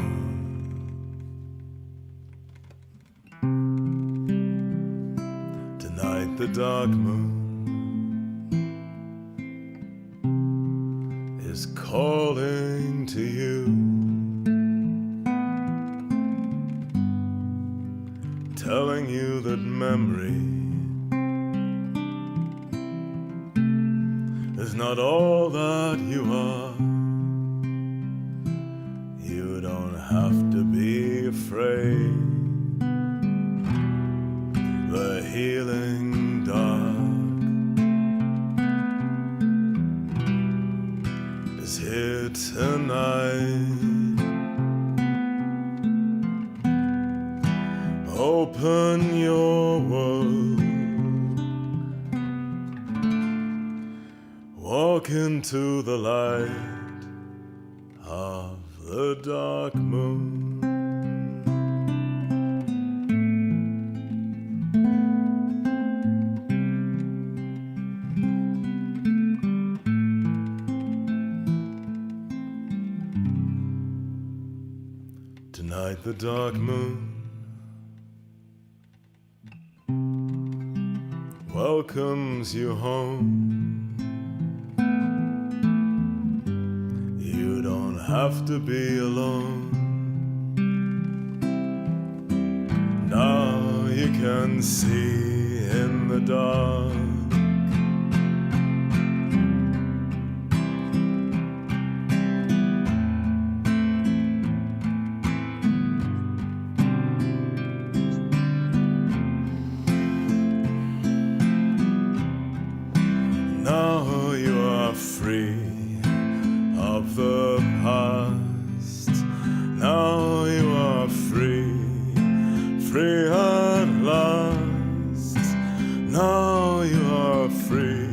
Tonight the dark moon is calling to you, telling you that memory is not all that you are. You don't have to be afraid. feeling dark is here tonight. Open your world, walk into the light of the dark moon. Tonight the dark moon welcomes you home. You don't have to be alone. Now you can see in the dark. Now you are free of the past. Now you are free, free at last. Now you are free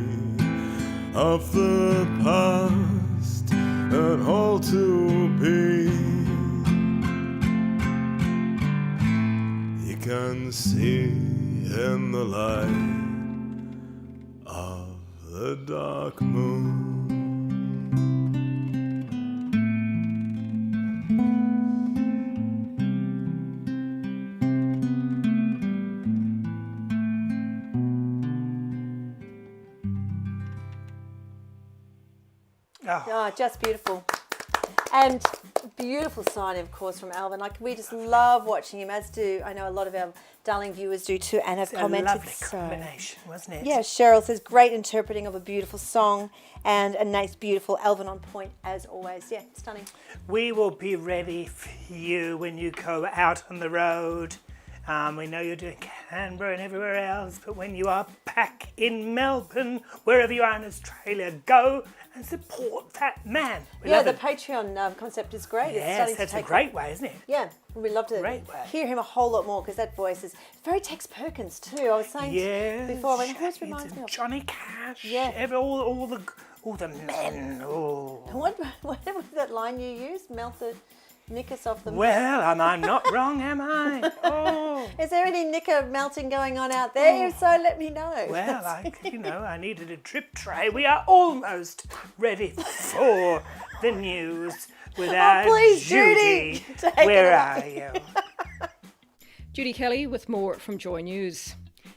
of the past and all to be. You can see in the light of the dark moon. Oh, just beautiful. And beautiful sign, of course, from Alvin. Like, we just love watching him, as do, I know a lot of our darling viewers do too, and have commented. A lovely combination, wasn't it? Yeah, Cheryl says, great interpreting of a beautiful song and a nice, beautiful Alvin on point, as always. Yeah, stunning. We will be ready for you when you go out on the road. We know you're doing Canberra and everywhere else, but when you are back in Melbourne, wherever you are in Australia, go and support that man. Yeah, the Patreon concept is great. Yes, that's a great way, isn't it? Yeah, we'd love to hear him a whole lot more, because that voice is very Tex Perkins too. I was saying before, when it reminds me of Johnny Cash. Yeah, all the men. Oh. What was that line you used? Melt the knickers off the. Well, I'm not wrong, am I? Oh. Is there any knicker melting going on out there? If so, let me know. Well, I needed a drip tray. We are almost ready for the news with our Judy. Where are you? Judy Kelly with more from Joy News.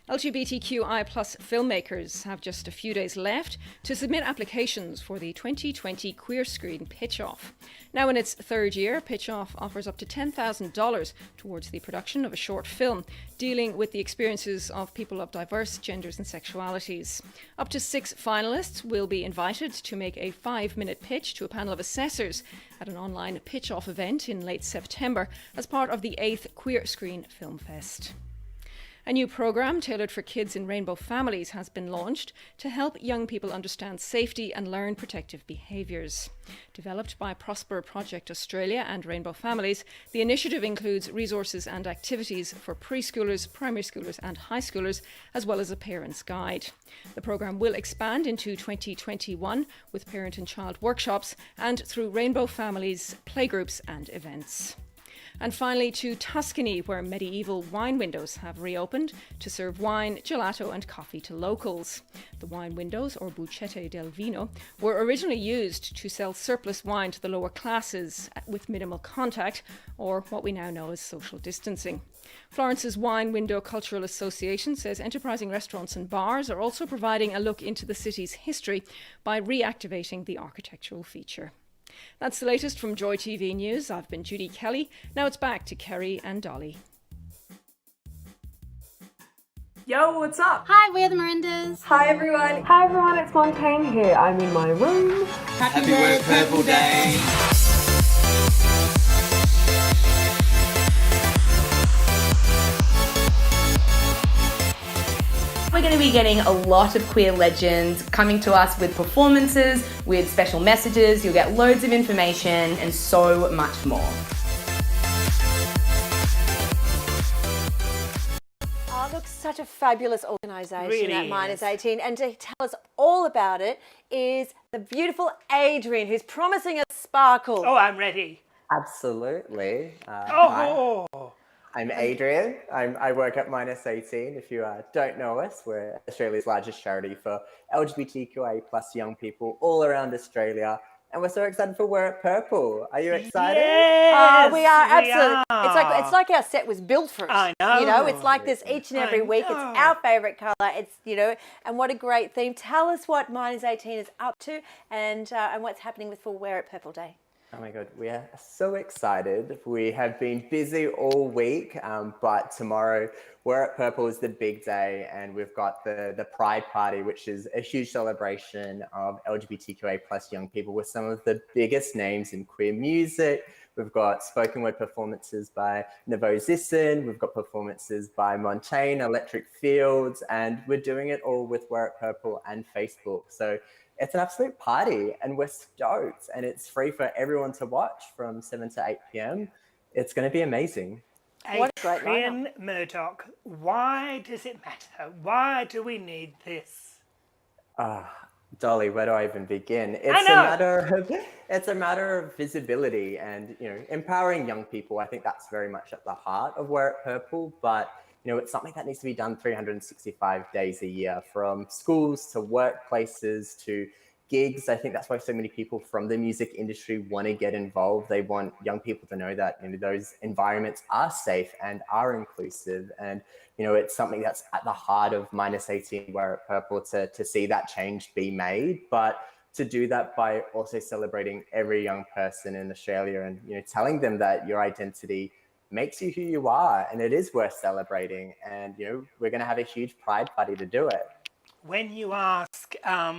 LGBTQI+ filmmakers have just a few days left to submit applications for the 2020 Queer Screen Pitch-Off. Now in its third year, Pitch-Off offers up to $10,000 towards the production of a short film dealing with the experiences of people of diverse genders and sexualities. Up to 6 finalists will be invited to make a 5-minute pitch to a panel of assessors at an online Pitch-Off event in late September as part of the 8th Queer Screen Film Fest. A new programme tailored for kids in rainbow families has been launched to help young people understand safety and learn protective behaviours. Developed by Prosper Project Australia and Rainbow Families, the initiative includes resources and activities for preschoolers, primary schoolers and high schoolers, as well as a parent's guide. The programme will expand into 2021 with parent and child workshops and through Rainbow Families, playgroups and events. And finally to Tuscany, where medieval wine windows have reopened to serve wine, gelato and coffee to locals. The wine windows, or bucette del vino, were originally used to sell surplus wine to the lower classes with minimal contact, or what we now know as social distancing. Florence's Wine Window Cultural Association says enterprising restaurants and bars are also providing a look into the city's history by reactivating the architectural feature. That's the latest from Joy TV News. I've been Judy Kelly. Now it's back to Kerrie and Dolly. Yo, what's up? Hi, we're the Mirandas. Hi everyone. Hi everyone, it's Montaigne here. I'm in my room. Happy Work Purple Day. We're going to be getting a lot of queer legends coming to us with performances, with special messages. You'll get loads of information and so much more. Oh, look, such a fabulous organisation Really at is. Minus18. And to tell us all about it is the beautiful Adrian, who's promising us sparkle. Oh, I'm ready. Absolutely. Oh! Hi. I'm Adrian. I work at Minus18. If you don't know us, we're Australia's largest charity for LGBTQIA plus young people all around Australia. And we're so excited for Wear It Purple. Are you excited? Yes, we are absolutely. are. It's like our set was built for it. I know. You know, it's like this each and every week. It's know. our favourite colour. It's, you know, and what a great theme. Tell us what Minus18 is up to and what's happening with for Wear It Purple Day. Oh my God, we are so excited. We have been busy all week, but tomorrow, Wear It Purple is the big day, and we've got the Pride Party, which is a huge celebration of LGBTQIA plus young people with some of the biggest names in queer music. We've got spoken word performances by Nevo Zissin, we've got performances by Montaigne, Electric Fields, and we're doing it all with Wear It Purple and Facebook. So it's an absolute party and we're stoked, and it's free for everyone to watch from 7 to 8 p.m. It's going to be amazing. What a great Adrian Murdoch, why does it matter? Why do we need this? Dolly, where do I even begin? It's a matter of visibility and, you know, empowering young people. I think that's very much at the heart of Wear It Purple, but you know, it's something that needs to be done 365 days a year, from schools to workplaces to gigs. I think that's why so many people from the music industry want to get involved. They want young people to know that, you know, those environments are safe and are inclusive. And, you know, it's something that's at the heart of Minus18 Wear It Purple to see that change be made. But to do that by also celebrating every young person in Australia and, you know, telling them that your identity makes you who you are, and it is worth celebrating. And, you know, we're going to have a huge pride party to do it. When you ask a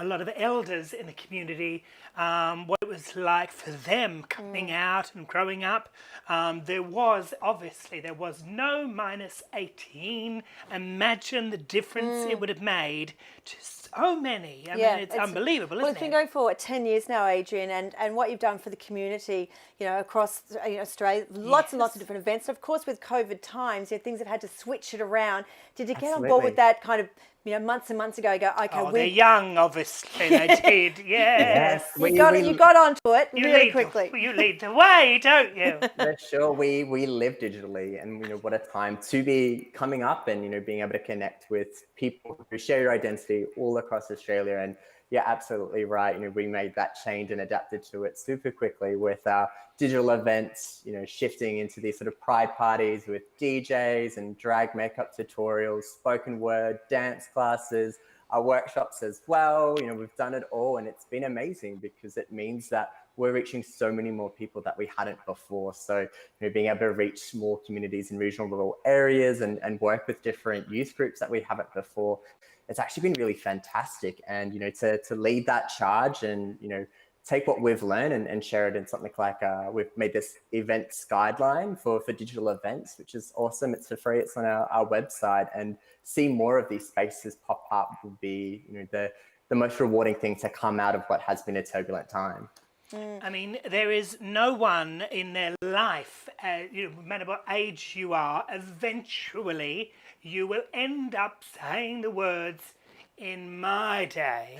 lot of elders in the community what it was like for them coming out and growing up, there was no Minus18. Imagine the difference it would have made to so many. I mean, it's unbelievable, isn't it? Well, it's been going for 10 years now, Adrian, and what you've done for the community, you know, across Australia, lots and lots of different events. Of course, with COVID times, you know, things have had to switch it around. Did you get on board with that kind of, you know, months and months ago? Go, okay, they're young, obviously. They did, yes. You got onto it really quickly. You lead the way, don't you? For sure, we live digitally, and, you know, what a time to be coming up and, you know, being able to connect with people who share your identity all across Australia. And you're absolutely right. You know, we made that change and adapted to it super quickly with our digital events, you know, shifting into these sort of pride parties with DJs and drag makeup tutorials, spoken word, dance classes, our workshops as well. You know, we've done it all, and it's been amazing because it means that we're reaching so many more people that we hadn't before. So, you know, being able to reach more communities in regional rural areas and work with different youth groups that we haven't before, it's actually been really fantastic. And, you know, to lead that charge and, you know, take what we've learned and share it in something like, we've made this events guideline for digital events, which is awesome. It's for free. It's on our website, and see more of these spaces pop up will be, you know, the most rewarding thing to come out of what has been a turbulent time. I mean, there is no one in their life, you know, no matter what age you are, eventually you will end up saying the words, in my day,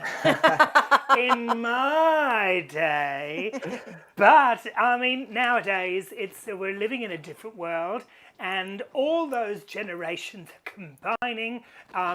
in my day. But I mean, nowadays we're living in a different world, and all those generations are combining.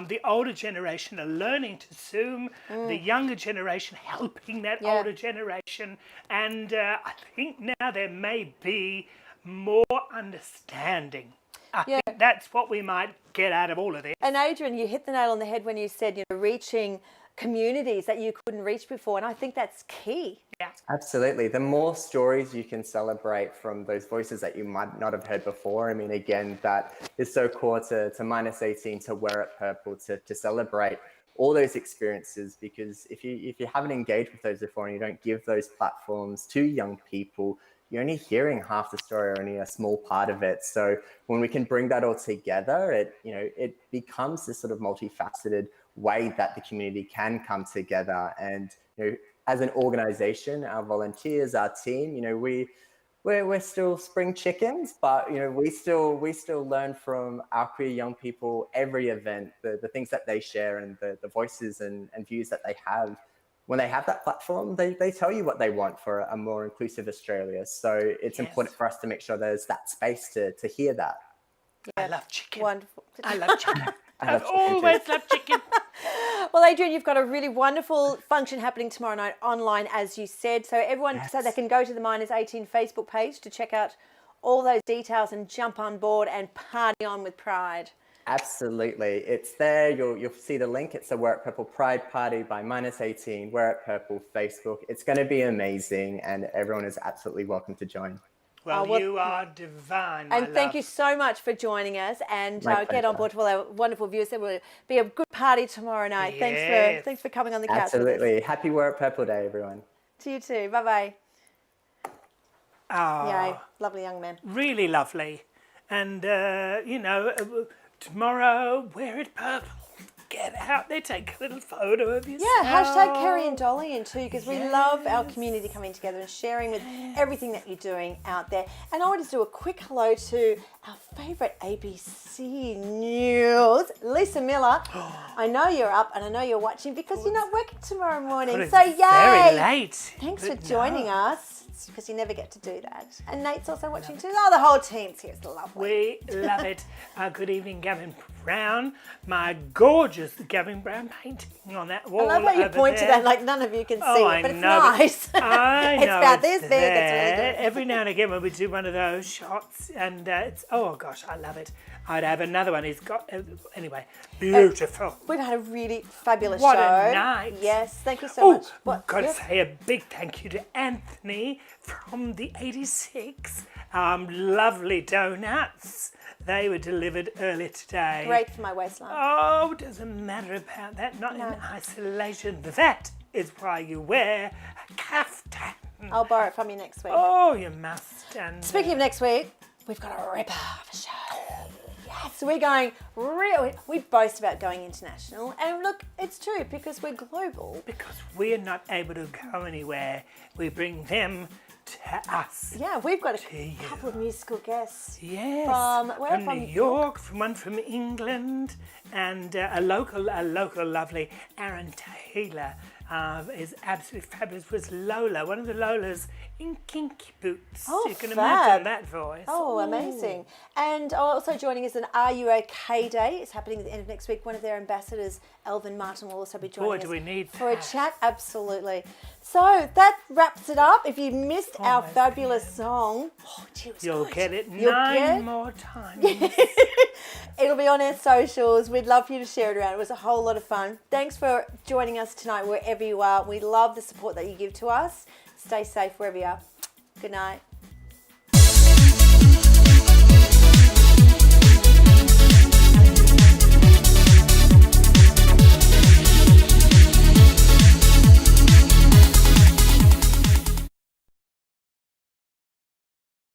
The older generation are learning to Zoom, the younger generation helping that older generation, and I think now there may be more understanding. I think that's what we might get out of all of this. And Adrian, you hit the nail on the head when you said, you know, reaching communities that you couldn't reach before, and I think that's key. Yeah, absolutely. The more stories you can celebrate from those voices that you might not have heard before. I mean, again, that is so core to Minus18, to Wear It Purple, to celebrate all those experiences, because if you haven't engaged with those before and you don't give those platforms to young people, you're only hearing half the story or only a small part of it. So when we can bring that all together, it becomes this sort of multifaceted way that the community can come together. And as an organization, our volunteers, our team, we're still spring chickens, but we still learn from our queer young people every event, the things that they share and the voices and views that they have. When they have that platform, they tell you what they want for a more inclusive Australia. So it's important for us to make sure there's that space to hear that. Yeah. I love chicken. Wonderful. I love chicken. I've always loved chicken. Well, Adrian, you've got a really wonderful function happening tomorrow night online, as you said. So everyone, so they can go to the Minus18 Facebook page to check out all those details and jump on board and party on with pride. Absolutely. It's there. You'll see the link. It's a Wear It Purple Pride Party by Minus18, Wear It Purple Facebook. It's going to be amazing, and everyone is absolutely welcome to join. Well, you are divine. And thank you so much for joining us, and get on board to all our wonderful viewers. It will be a good party tomorrow night. Yes. Thanks for coming on the couch. Absolutely. Happy Wear It Purple Day, everyone. To you too. Bye-bye. Oh, Yay. Lovely young man. Really lovely. And, tomorrow, wear it purple. Get out there, take a little photo of yourself. Yeah, hashtag Kerrie and Dolly in too, because we love our community coming together and sharing with everything that you're doing out there. And I want to do a quick hello to our favourite ABC News, Lisa Miller. I know you're up and I know you're watching because you're not working tomorrow morning. So yay! Very late. Thanks for joining us. Because you never get to do that. And Nate's also watching too. Oh, the whole team's here. It's lovely. We love it. Good evening, Gavin Brown. My gorgeous Gavin Brown painting on that wall. I love how you point to that like none of you can see it, but it's nice. I know. It's about this big. It's really good. Every now and again when we do one of those shots, and it's, oh gosh, I love it. I'd have another one. He's got, anyway, beautiful. We've had a really fabulous What show. a night. Yes, thank you so much. I've got to say a big thank you to Anthony from the 86. Lovely donuts. They were delivered earlier today. Great for my waistline. Oh, doesn't matter about that. Not in isolation. That is why you wear a caftan. I'll borrow it from you next week. Oh, you must. And speaking of next week, we've got a ripper of a show. Yes, we're going real. We boast about going international, and look, it's true because we're global. Because we're not able to go anywhere, we bring them to us. Yeah, we've got a couple of musical guests. Yes, from New York, from one from England, and a local lovely Aaron Taylor is absolutely fabulous. Was Lola, one of the Lolas in Kinky Boots. Oh, you can fab. imagine that voice. Oh, amazing. And also joining us an Are You OK Day. It's happening at the end of next week. One of their ambassadors, Elvin Martin, will also be joining us do we need for a chat. Absolutely. So that wraps it up. If you missed our fabulous song, you'll get it nine more times. It'll be on our socials. We'd love for you to share it around. It was a whole lot of fun. Thanks for joining us tonight wherever you are. We love the support that you give to us. Stay safe wherever you are. Good night.